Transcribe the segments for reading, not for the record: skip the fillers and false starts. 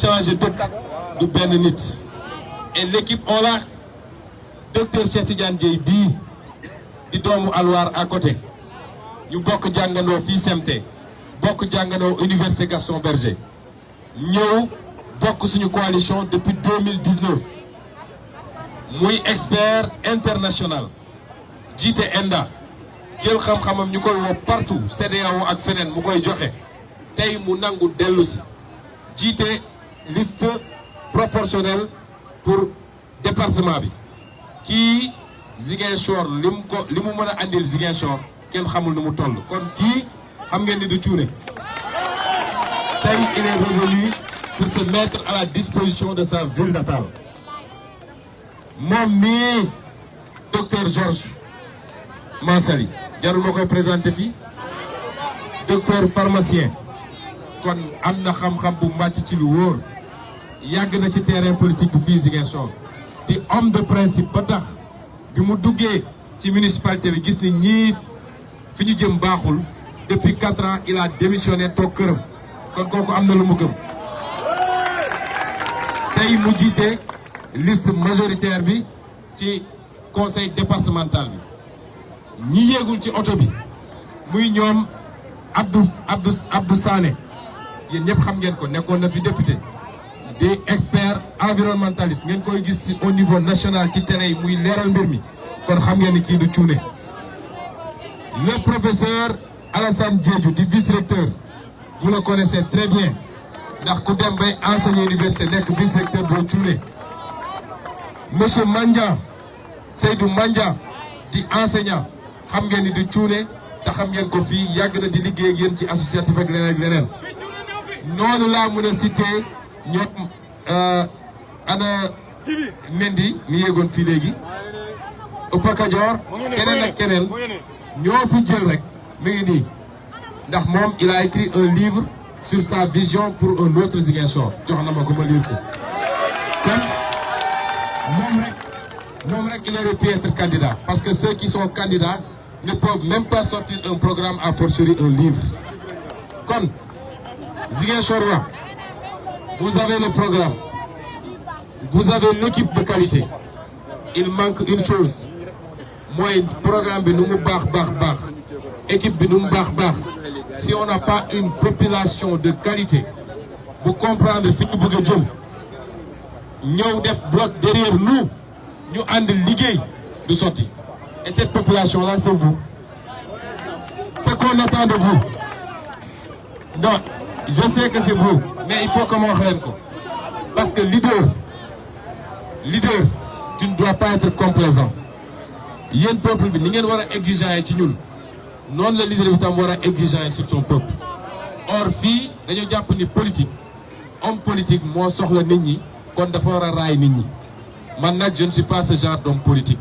changer dëkk du benn nit et l'équipe on l'a docteur Cheikh Tidiane Dièye bii di doomu Alwar à côté ñu bokk jàngandoo fii CMT bokk jàngandoo Université Gaston Berger ñëw bokk suñu coalition depuis 2019 muy expert international jiite ENDA jël xam-xamam ñu koy woo partout CEDEAO ak feneen mu koy joxe tey mu nangu dellu si jiite liste proportionnelle pour département bi kii Ziguinchor li mu mën a andil Ziguinchor kenn xamul nu mu toll kon kii xam ngeen ni du cuune tey il est revenu pour se mettre à la disposition de sa ville natale moom mii docteur Georges Mansali jarul ma koy présenté fii docteur pharmacien kon am na xam-xam bu màcc ci lu wóor yàgg na ci terrain politique bi fii Ziguinchor di homme de principe ba tax bi mu duggee ci municipalité bi gis ni ñii fi ñu jëm baaxul depuis 4 ans il a démissionné toog këram kon kooku am na lu mu gëm tey mu jiite liste majoritaire bi ci conseil départemental bi ñi yéegul ci oto bi muy ñoom Abdou Sané yéen ñëpp xam ngeen ko nekkoon na fi député des experts environnementalistes ngeen koy gis ci au niveau national ci télé yi muy leeral mbir mi kon xam ngeen ni kii du cuune le professeur Alassane Diédhiou di vice-recteur vous le connaissez très bien ndax ku dem bay enseigner université nekk vice-recteur boo cuune monsieur Mandia Seydou Mandia di enseignant xam ngeen ni du cuune te xam ngeen ko fii yàgg na di liggéey ak yéen ci associatif ak leneen ak leneen noonu laa mën a cité ñoom ana Mendy mi yéegoon fii léegi Uppa Kajoor keneen ak keneen ñoo fi jël rek mi ngi nii ndax moom il a écrit un livre sur sa vision pour un autre Ziguinchor jox na ma ko ma lire ko kon moom rek il aurait pu être candidat parce que ceux qui sont candidats ne peuvent même pas sortir un programme à fortiori un livre kon Ziguinchorois vous avez le programme vous avez l'équipe de qualité il manque une chose mooy programme bi nu mu baax équipe bi nu mu baax si on n'a pas une population de qualité bu comprendre fi ñu bëgg a jëm ñëw def bloc derrière nous ñu ànd liggéey du sotti et cette population là c'est vous ce qu'on attend de vous donc je sais que c'est vous mais il faut que ma wax leen ko parce que leader tu ne dois pas être complaisant yéen peuple bi ni ngeen war a exigeant yi ci ñun noonu la leader bi tam war a exigeant yi sur son peuple or fii dañoo jàpp ni politique homme politique moo soxla nit ñi kon dafa war a raay nit ñi man nag je ne suis pas ce genre d'homme politique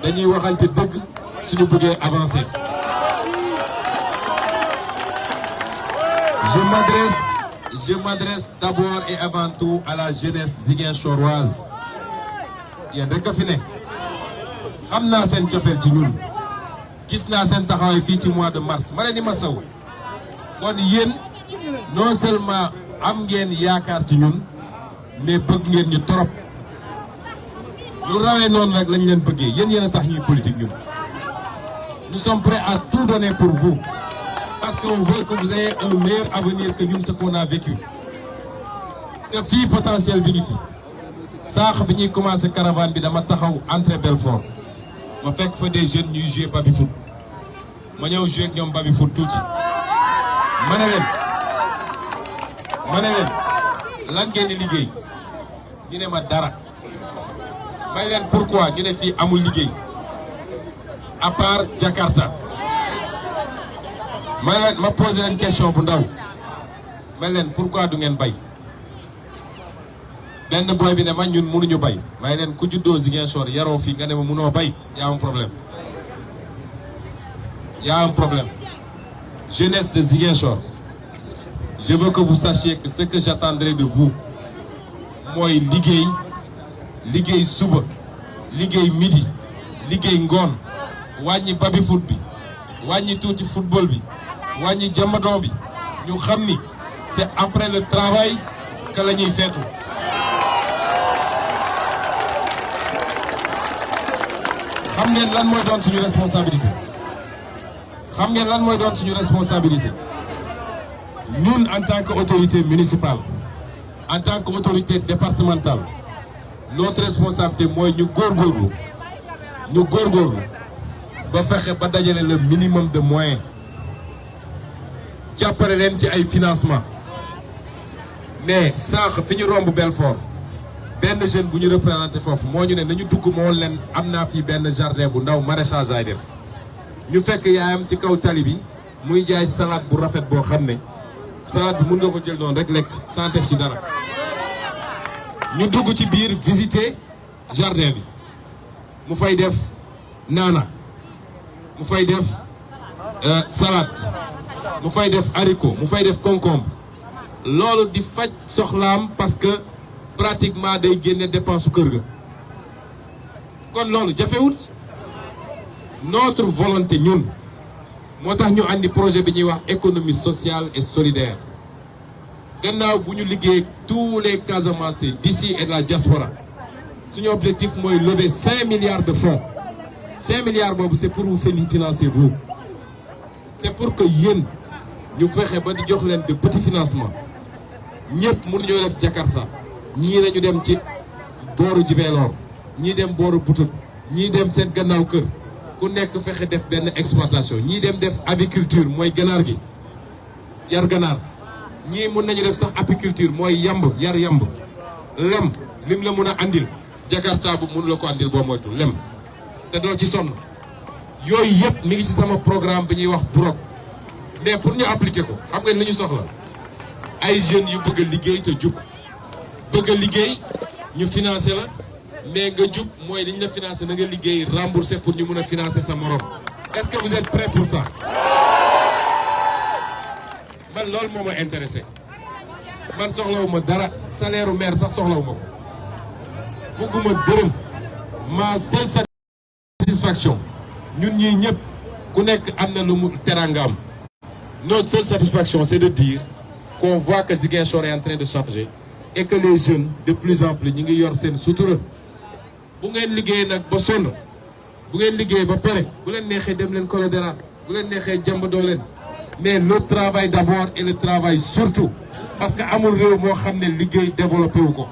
dañuy waxante dëgg suñu bëggee avancer je m'adresse d'abord et avant tout à la jeunesse ziguinchoroise yéen rek a fi ne xam naa seen cofeel ci ñun gis naa seen taxawaay fii ci mois de mars ma leen di masawu kon yéen non seulement am ngeen yaakaar ci ñun mais bëgg ngeen ñu torop lu rawee noonu rek lañ leen bëggee yéen a tax ñuy politique ñun nous sommes prêts à tout donner pour vous parce qu'on veut que vous ayez un meilleur avenir que ñun ce qu'on a vécu te fii potentiel bi ngi fi saax bi ñuy commencé caravane bi dama taxaw entrée Belfort ma fekk fa des jeunes ñuy jouer baby foot ma ñëw jouer ak ñoom baby foot tuuti ma ne leen lan ngeen di liggéey ñu ne ma dara may leen pourquoi ñu ne fii amul liggéey à part Jakarta ma posé leen question bu ndaw may leen pourquoi du ngeen bay benn boy bi ne ma ñun mënuñu bay may leen ku juddoo Ziguinchor yaroo fii nga ne ma mënoo bay y a un problème jeunesse de Ziguinchor je veux que vous sachiez que ce que j'attendrai de vous mooy liggéey suba liggéey midi liggéey ngoon wàññi baby foot bi wàññi tuuti football bi wàññi jamadon bi ñu xam ni c'est après le travail naka la ñuy feetu xam ngeen lan mooy doon suñu responsabilité xam ngeen lan mooy doon suñu responsabilité ñun en tant que autorité municipale en tant que autorité départementale notre responsabilité mooy ñu góorgóorlu ba fexe ba dajale le minimum de moyens jàppale leen ci ay financement mais sànq fi ñu romb Belfort benn jeune bu ñu représenté foofu moo ñu ne nañu dugg moo leen am naa fii benn jardin bu ndaw maraîchage ay def ñu fekk yaayam ci kaw tali bi muy jaay salade bu rafet boo xam ne salade bi mën nga ko jël noonu rek lekk sans def ci dara ñu dugg ci biir visiter jardin bi mu fay def naana mu fay def salade mu fay def haricot mu fay def concombre loolu di faj soxlaam parce que pratiquement day génne dépense su kër ga kon loolu jafewul notre volonté ñun moo tax ñu andi projet bi ñuy wax économie sociale et solidaire gannaaw bu ñu liggéey tous les Casamançais d'ici et de la diaspora suñu objectif mooy lever 5 milliards de fonds 5 milliards boobu c'est pour vous financer vous c'est pour que yéen ñu fexe ba di jox leen de petits financements ñëpp mënuñoo def Jakarta ñii nañu dem ci booru Jibeloor ñii dem booru Butut ñii dem seen gannaaw kër ku nekk fexe def benn exploitation ñii dem def aviculture mooy ganaar gi yar ganaar ñii mun nañu def sax apiculture mooy yamb yar yamb lem lim la mun a andil Jakarta bu mun la ko andil boo moytu lem te doo ci sonn yooyu yëpp mi ngi ci sama programme bi ñuy wax Burok mais pour ñu appliquer ko xam nga li ñu soxla ay jeunes yu bëgg a liggéey te jub bëgg a liggéey ñu financer la mais nga jub mooy li ñu la financer na nga liggéey rembourser pour ñu mun a financer sa morom est-ce que vous êtes prêts pour ça man loolu moo ma intéressé man soxlawuma dara salaire u maire sax soxlawuma ko bëgguma dërëm ma seule satisfaction ñun ñii ñëpp ku nekk am na lu mu teraangaam notre seule satisfaction c'est de dire qu'on voit que Ziguinchor est en train de changer et que les jeunes de plus en plus ñu ngi yor seen sutura bu ngeen liggéey nag ba sonn bu ngeen liggéey ba pare bu leen neexee dem leen Kolodera bu leen neexee jàmb doo leen mais le travail d'abord et le travail surtout parce que amul réew moo xam ne liggéey développé wu ko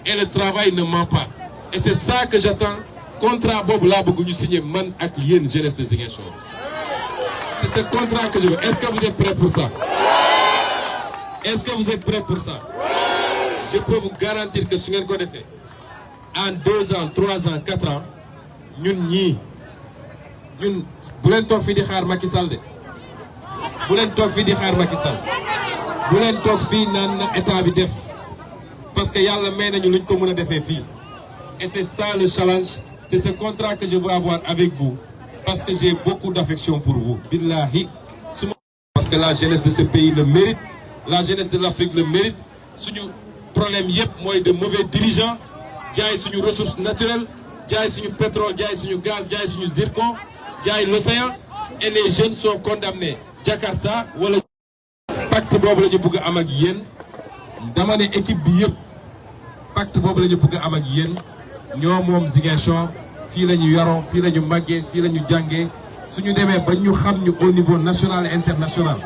et le travail ne ment pas et c'est ça que j'attends contrat boobu laa bëgg ñu signer man ak yéen jeunesse de Ziguinchor c'est ce contrat que je veux. Est-ce que vous êtes prêts pour ça? Est-ce que vous êtes prêts pour ça? Je peux vous garantir que su ngeen ko defee en 2 ans 3 ans 4 ans ñun bu leen toog fii di xaar Macky Sall de bu leen toog fii di xaar Macky Sall bu leen toog fii naan na état bi def parce que yàlla may nañu luñ ko mën a defee fii et c'est ça le challenge c'est ce contrat que je veux avoir avec vous parce que j'ai beaucoup d'affection pour vous billahi parce que la jeunesse de ce pays le mérite la jeunesse de l'Afrique le mérite suñu problème yëpp mooy de mauvais dirigeants jaay suñu ressources naturelles jaay suñu pétrole jaay suñu gaz jaay suñu zircon jaay l'océan et les jeunes sont condamnés Jakarta wala pacte boobu la ñu bëgg a am ak yéen dama ne équipe bi yëpp pacte boobu la ñu bëgg a am ak yéen ñoo moom Ziguinchor fii la ñu yaroo fii la ñu màggee fii la ñu jàngee suñu demee ba ñu xam ñu au niveau national et international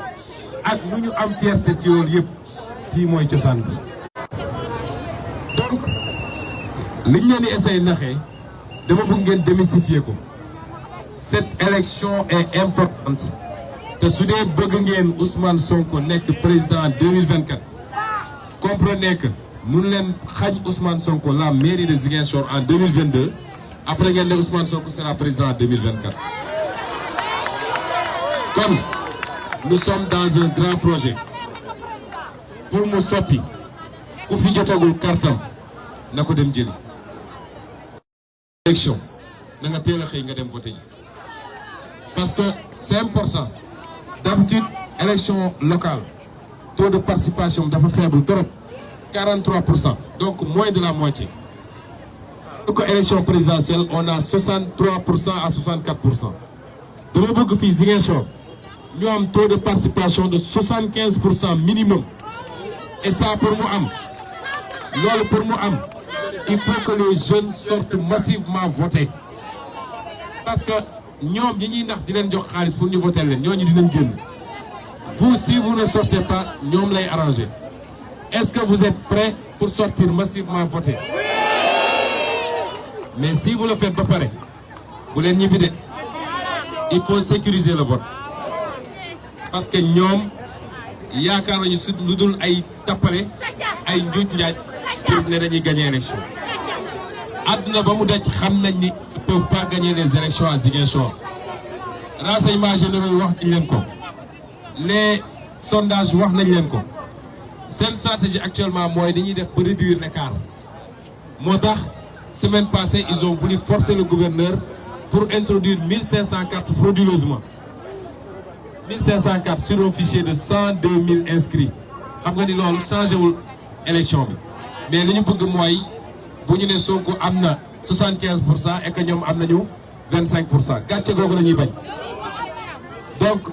ak nu ñu am fierté ci loolu yëpp fii mooy cosaan bi donc liñ leen di essayer naxee dama bëgg ngeen démystifier ko cette élection est importante te su dee bëgg ngeen Ousmane Sonko nekk président en 2024 comprenez que mun leen xañ Ousmane Sonko la mairie de Ziguinchor en 2022 après ngeen ne Ousmane Sonko sera président en 2024 kon nous sommes dans un grand projet pour mu sotti ku fi jotagul kartam na ko dem jëli élection na nga teel a xëy nga dem voter ji parce que c'est important d'habitude élection locale taux de participation dafa faible trop 43%, donc moins de la moitié. Donc élection présidentielle on a 63% à 64%. dama bëgg fii Ziguinchor ñu am taux de participation de 75% minimum et ça pour mu am loolu pour mu am il faut que les jeunes sortent massivement voter parce que ñoom ñi ñuy ndax di leen jox xaalis pour ñu voter leen ñooñu dinañ génn vous si vous ne sortez pas ñoom lay arranger est-ce que vous êtes prêts pour sortir massivement voter mais si vous le faites ba pare bu leen ñibbi de il faut sécuriser le vote parce que ñoom yaakaar nañu su lu dul ay tappale ay njuuj njaaj pour ne dañuy gagner élection àdduna ba mu daj xam nañ ni ils peuvent pas gagner les élections à Ziguinchor renseignements généraux wax nañ leen ko les sondages wax nañ leen ko seen stratégie actuellement mooy dañuy def ba réduire l'écart moo tax semaine passée ils ont voulu forcer le gouverneur pour introduire 1500 cartes frauduleusement 1500 cartes sur un fichier de 102 000 inscrits xam nga ni loolu changé wul élection bi mais li ñu bëgg mooy bu ñu ne Sonko am na 75% et que ñoom am nañu 25% gàcce googu la ñuy bañ donc